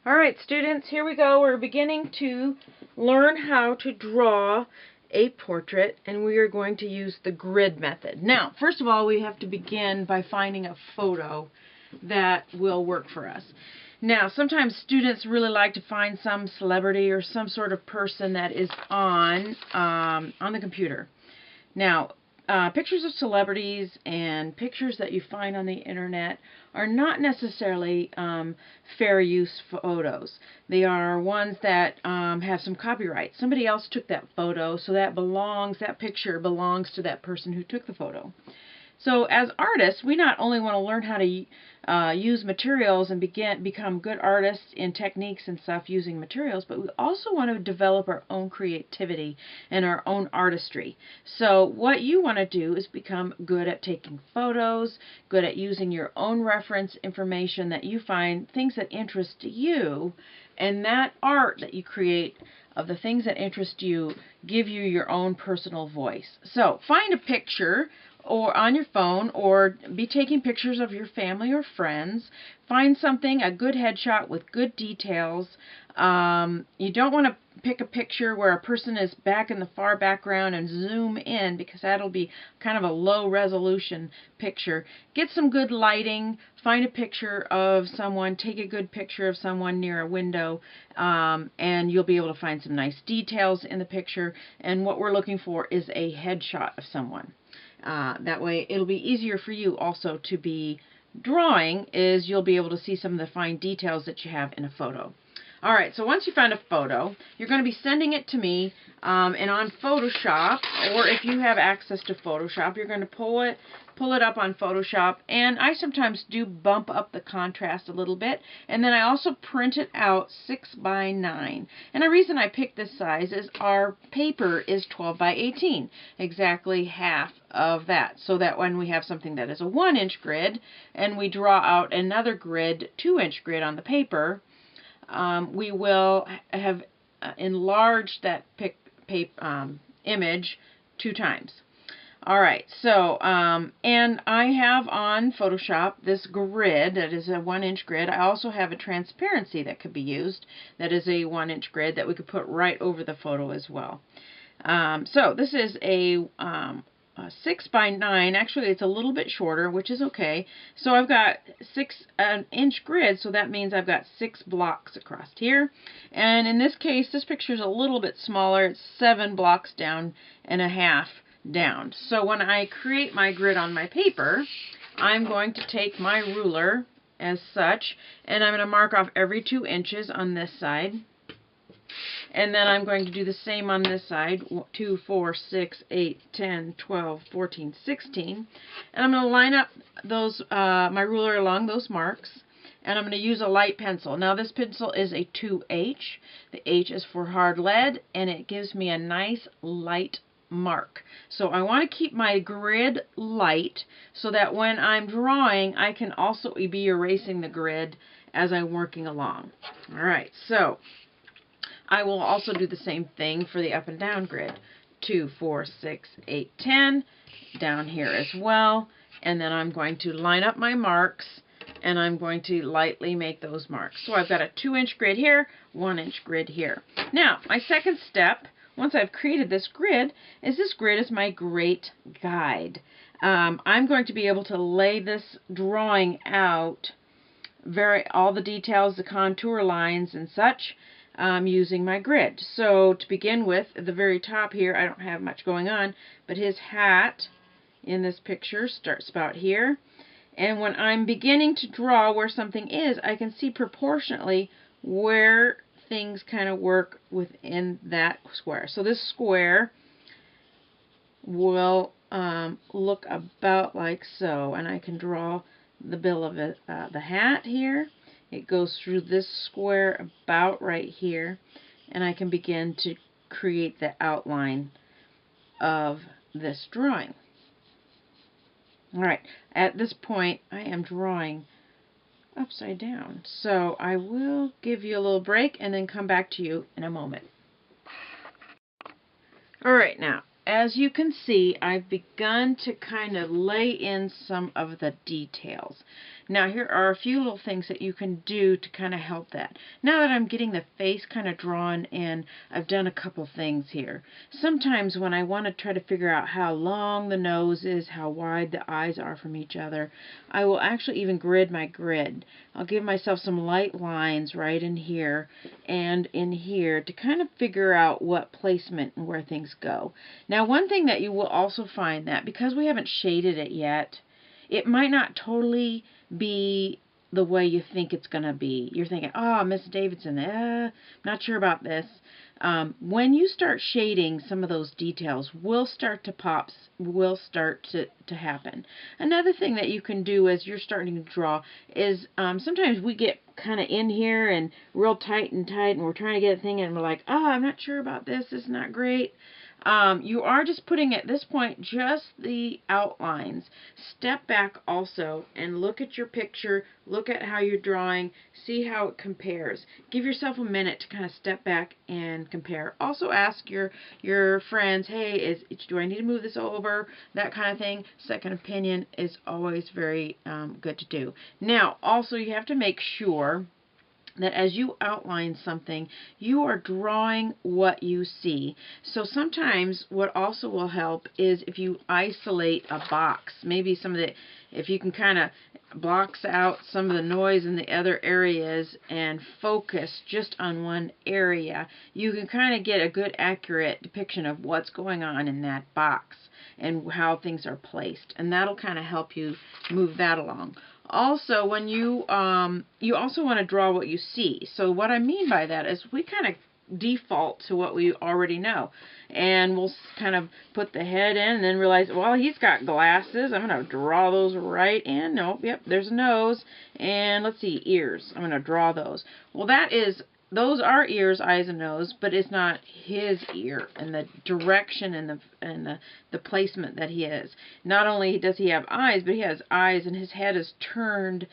Alright students, here we go. We're beginning to learn how to draw a portrait, and we are going to use the grid method. Now, first of all, we have to begin by finding a photo that will work for us. Now, sometimes students really like to find some celebrity or some sort of person that is on the computer. Now, pictures of celebrities and pictures that you find on the internet are not necessarily fair use photos. They are ones that have some copyright. Somebody else took that photo, so that picture belongs to that person who took the photo. So as artists, we not only want to learn how to use materials and become good artists in techniques and stuff using materials, but we also want to develop our own creativity and our own artistry. So what you want to do is become good at taking photos, good at using your own reference information that you find, things that interest you, and that art that you create of the things that interest you give you your own personal voice. So find a picture or on your phone, or be taking pictures of your family or friends. Find something, a good headshot with good details. You don't want to pick a picture where a person is back in the far background and zoom in, because that'll be kind of a low resolution picture. Get some good lighting, find a picture of someone, take a good picture of someone near a window, and you'll be able to find some nice details in the picture. And what we're looking for is a headshot of someone. That way it'll be easier for you also to be drawing, is you'll be able to see some of the fine details that you have in a photo. Alright, so once you find a photo, you're going to be sending it to me, and on Photoshop, or if you have access to Photoshop, you're going to pull it up on Photoshop, and I sometimes do bump up the contrast a little bit, and then I also print it out 6 by 9. And the reason I picked this size is our paper is 12 by 18, exactly half of that, so that when we have something that is a 1-inch grid, and we draw out another grid, 2-inch grid on the paper, we will have enlarged that image 2 times. Alright, so, and I have on Photoshop this grid that is a 1-inch grid. I also have a transparency that could be used that is a 1-inch grid that we could put right over the photo as well. So this is a 6 by 9. Actually, it's a little bit shorter, which is okay. So I've got 6-inch grid, so that means I've got 6 blocks across here. And in this case, this picture is a little bit smaller. It's 7 blocks down and a half down. So when I create my grid on my paper, I'm going to take my ruler as such, and I'm going to mark off every 2 inches on this side. And then I'm going to do the same on this side, 2, 4, 6, 8, 10, 12, 14, 16. And I'm going to line up those my ruler along those marks. And I'm going to use a light pencil. Now this pencil is a 2H. The H is for hard lead, and it gives me a nice light mark. So I want to keep my grid light so that when I'm drawing, I can also be erasing the grid as I'm working along. Alright, so I will also do the same thing for the up and down grid. 2, 4, 6, 8, 10. Down here as well. And then I'm going to line up my marks, and I'm going to lightly make those marks. So I've got a 2-inch grid here, 1-inch grid here. Now, my second step, once I've created this grid is my great guide. I'm going to be able to lay this drawing out, all the details, the contour lines and such, using my grid. So to begin with, at the very top here, I don't have much going on, but his hat in this picture starts about here. And when I'm beginning to draw where something is, I can see proportionately where things kind of work within that square. So this square will look about like so, and I can draw the bill of it, the hat here. It goes through this square about right here, and I can begin to create the outline of this drawing. Alright, at this point I am drawing upside down, so I will give you a little break and then come back to you in a moment. Alright, now as you can see, I've begun to kind of lay in some of the details. Now, here are a few little things that you can do to kind of help that. Now that I'm getting the face kind of drawn in, I've done a couple things here. Sometimes when I want to try to figure out how long the nose is, how wide the eyes are from each other, I will actually even grid my grid. I'll give myself some light lines right in here and in here to kind of figure out what placement and where things go. Now, one thing that you will also find that because we haven't shaded it yet, it might not totally be the way you think it's going to be. You're thinking, oh, Miss Davidson, not sure about this. When you start shading, some of those details will start to pop, will start to happen. Another thing that you can do as you're starting to draw is sometimes we get kind of in here and real tight, and we're trying to get a thing and we're like, oh, I'm not sure about this. It's not great. You are just putting at this point just the outlines. Step back also and look at your picture, look at how you're drawing, see how it compares. Give yourself a minute to kind of step back and compare. Also ask your friends, hey, do I need to move this over? That kind of thing. Second opinion is always very good to do. Now, also you have to make sure that as you outline something, you are drawing what you see. So sometimes what also will help is if you isolate a box, maybe some of the, if you can kind of box out some of the noise in the other areas and focus just on one area, you can kind of get a good accurate depiction of what's going on in that box and how things are placed. And that'll kind of help you move that along. Also, when you also want to draw what you see. So what I mean by that is we kind of default to what we already know. And we'll kind of put the head in and then realize, well, he's got glasses. I'm going to draw those right in. Nope, yep, there's a nose. And let's see, ears. I'm going to draw those. Well, those are ears, eyes, and nose, but it's not his ear and the direction and the placement that he is. Not only does he have eyes, but he has eyes and his head is turned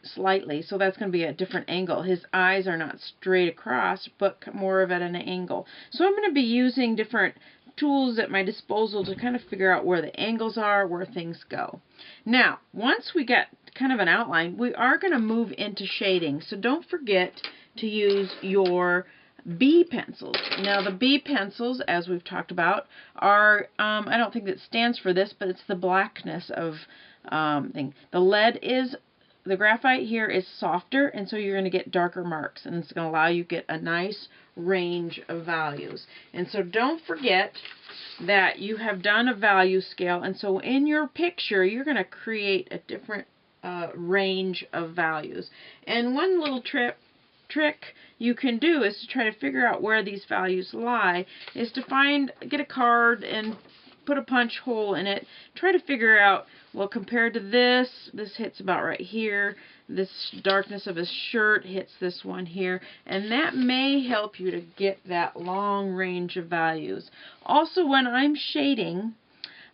slightly, so that's going to be a different angle. His eyes are not straight across, but more of at an angle. So I'm going to be using different tools at my disposal to kind of figure out where the angles are, where things go. Now, once we get kind of an outline, we are going to move into shading. So don't forget to use your B pencils. Now the B pencils, as we've talked about, are, I don't think that stands for this, but it's the blackness of thing. The lead is, the graphite here is softer, and so you're going to get darker marks, and it's going to allow you to get a nice range of values. And so don't forget that you have done a value scale, and so in your picture you're going to create a different range of values. And one little trick you can do is to try to figure out where these values lie, is to get a card and put a punch hole in it. Try to figure out, well, compared to this hits about right here. This darkness of his shirt hits this one here. And that may help you to get that long range of values. Also, when I'm shading,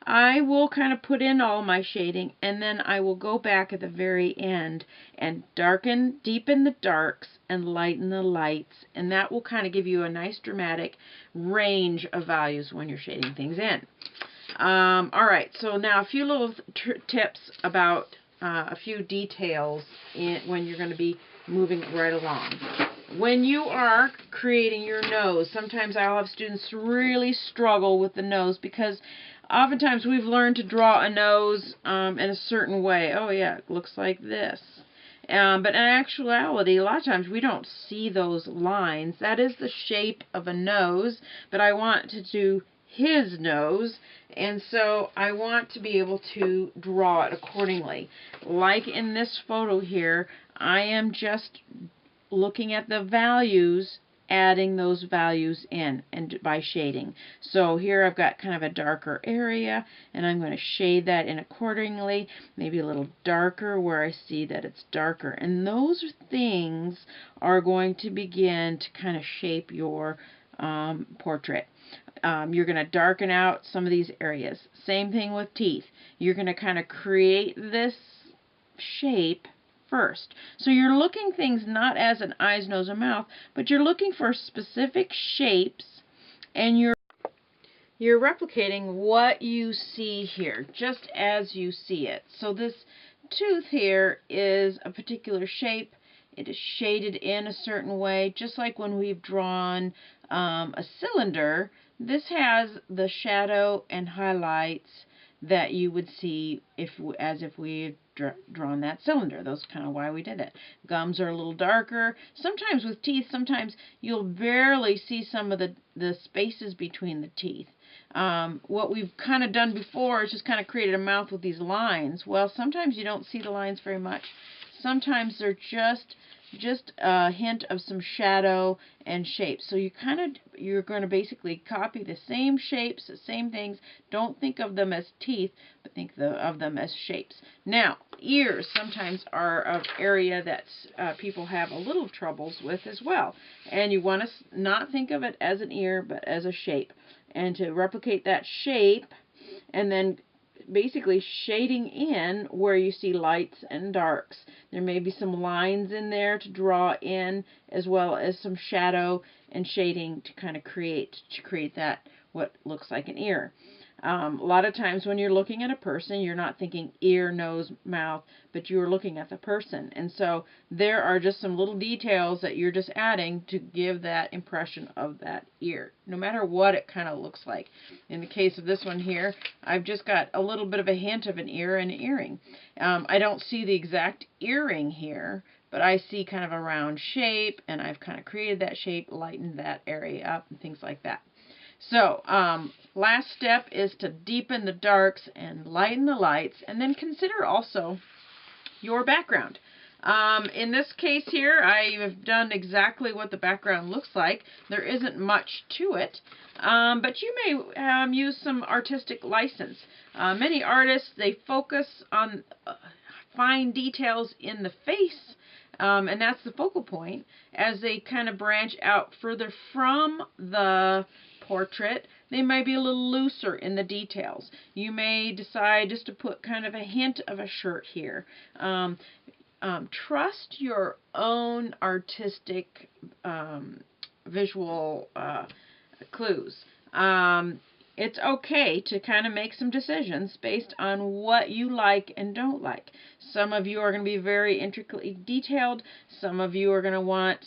I will kind of put in all my shading, and then I will go back at the very end and deepen the darks and lighten the lights, and that will kind of give you a nice dramatic range of values when you're shading things in. Alright, so now a few little tips about a few details when you're going to be moving right along. When you are creating your nose, sometimes I'll have students really struggle with the nose because oftentimes we've learned to draw a nose in a certain way. Oh yeah, it looks like this. But in actuality, a lot of times we don't see those lines. That is the shape of a nose, but I want to do his nose, and so I want to be able to draw it accordingly. Like in this photo here, I am just looking at the values, adding those values in and by shading. So here I've got kind of a darker area, and I'm going to shade that in accordingly, maybe a little darker where I see that it's darker. And those things are going to begin to kind of shape your portrait. You're going to darken out some of these areas. Same thing with teeth. You're going to kind of create this shape first. So you're looking things not as an eyes, nose, or mouth, but you're looking for specific shapes, and you're replicating what you see here, just as you see it. So this tooth here is a particular shape. It is shaded in a certain way, just like when we've drawn a cylinder. This has the shadow and highlights that you would see as if we had drawn that cylinder. That's kind of why we did it. Gums are a little darker. Sometimes with teeth, sometimes you'll barely see some of the spaces between the teeth. What we've kind of done before is just kind of created a mouth with these lines. Well, sometimes you don't see the lines very much. Sometimes they're just a hint of some shadow and shape. So you're going to basically copy the same shapes, the same things. Don't think of them as teeth, but think of them as shapes. Now, ears sometimes are an area that people have a little troubles with as well. And you want to not think of it as an ear, but as a shape. And to replicate that shape, and then basically shading in where you see lights and darks. There may be some lines in there to draw in, as well as some shadow and shading to kind of create that what looks like an ear. A lot of times when you're looking at a person, you're not thinking ear, nose, mouth, but you're looking at the person. And so there are just some little details that you're just adding to give that impression of that ear, no matter what it kind of looks like. In the case of this one here, I've just got a little bit of a hint of an ear and an earring. I don't see the exact earring here, but I see kind of a round shape, and I've kind of created that shape, lightened that area up, and things like that. So, last step is to deepen the darks and lighten the lights, and then consider also your background. In this case here, I have done exactly what the background looks like. There isn't much to it, but you may use some artistic license. Many artists, they focus on fine details in the face, and that's the focal point. As they kind of branch out further from the portrait, they might be a little looser in the details. You may decide just to put kind of a hint of a shirt here. Trust your own artistic visual clues. It's okay to kind of make some decisions based on what you like and don't like. Some of you are going to be very intricately detailed. Some of you are going to want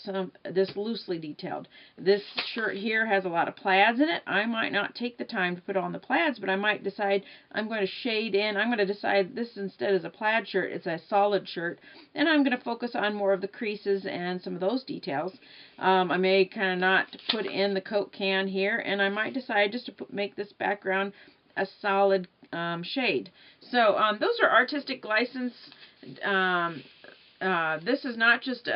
this loosely detailed. This shirt here has a lot of plaids in it. I might not take the time to put on the plaids, but I might decide I'm going to shade in. I'm going to decide this instead is a plaid shirt. It's a solid shirt. And I'm going to focus on more of the creases and some of those details. I may kind of not put in the Coke can here, and I might decide just to make this background a solid shade. So those are artistic license. This is not just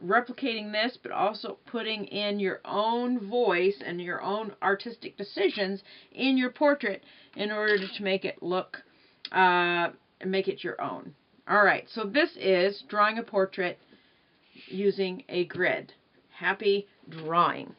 replicating this, but also putting in your own voice and your own artistic decisions in your portrait in order to make it look, make it your own. Alright, so this is drawing a portrait using a grid. Happy drawing!